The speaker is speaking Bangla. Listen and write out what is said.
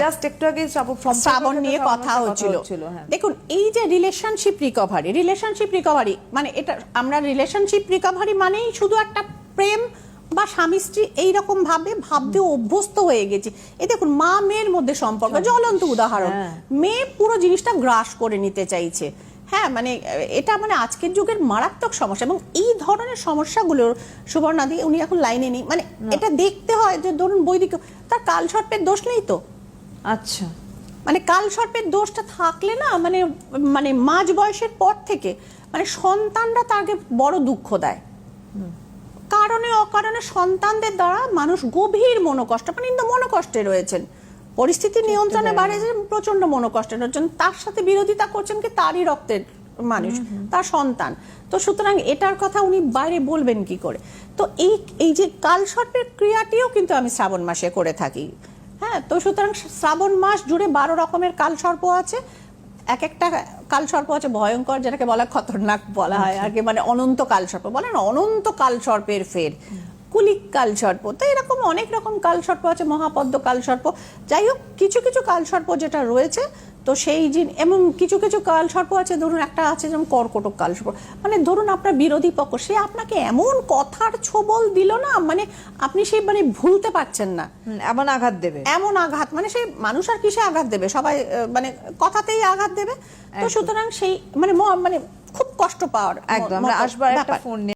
জাস্ট একটু আগে শ্রাবণ নিয়ে কথা হচ্ছিল। দেখুন এই যে রিলেশনশিপ রিকভারি মানে এটা আমরা রিলেশনশিপ রিকভারি মানেই শুধু একটা প্রেম বা স্বামী স্ত্রী এইরকম ভাবতে অভ্যস্ত হয়ে গেছি। এই দেখুন মা মেয়ের মধ্যে সম্পর্ক জ্বলন্ত উদাহরণ, মেয়ে পুরো জিনিসটা গ্রাস করে নিতে চাইছে। হ্যাঁ মানে এটা মানে আজকের যুগের মারাত্মক সমস্যা, এবং এই ধরনের সমস্যাগুলোর সুবর্ণাদি উনি এখন লাইনে নেই, মানে এটা দেখতে হয় যে ধরুন বৈদিক তার কালসর্পের দোষ নেই তো। আচ্ছা, মানে কালসর্পের দোষটা থাকলে না মানে মানে মাঝ বয়সের পর থেকে মানে সন্তানরা তাকে বড় দুঃখ দেয়, কারণে অকারণে সন্তানদের দ্বারা মানুষ গভীর মনোকষ্ট মানে কিন্তু মনোকষ্টে রয়েছেন, পরিস্থিতি নিয়ন্ত্রণে বাইরে প্রচন্ড মনোকষ্টে রয়েছেন, তার সাথে বিরোধিতা করছেন কি তারই রক্তের মানুষ, তার সন্তান। তো সুতরাং এটার কথা উনি বাইরে বলবেন কি করে? তো এই যে কালসর্পের ক্রিয়াটিও কিন্তু আমি শ্রাবণ মাসে করে থাকি। হ্যাঁ, তো সুতরাং শ্রাবণ মাস জুড়ে 12 রকমের কালসর্প আছে। এক একটা কালসর্প আছে ভয়ঙ্কর, যেটাকে বলা খতরনাক বলা হয় আর কি, মানে অনন্ত কালসর্প বলে না, অনন্ত কালসর্পের ফের কুলিক কালসর্প। তো এরকম অনেক রকম কালসর্প আছে, মহাপদ্ম কালসর্প। যাই হোক, কিছু কিছু কালসর্প যেটা রয়েছে তো সেই এবং কিছু কিছু কালসর্প আছে, ধরুন একটা আছে যেমন কর্কটক কালসর্প, মানে ধরুন আপনার বিরোধী পক্ষ সে আপনাকে এমন কথার ছোবল দিল না, মানে আপনি সেই মানে ভুলতে পারছেন না, এমন আঘাত দেবে, এমন আঘাত মানে সেই মানুষ আর কিসে আঘাত দেবে, সবাই মানে কথাতেই আঘাত দেবে। তো সুতরাং সেই মানে খুব কষ্ট পাওয়ার একদম। আসবার একটা ফোন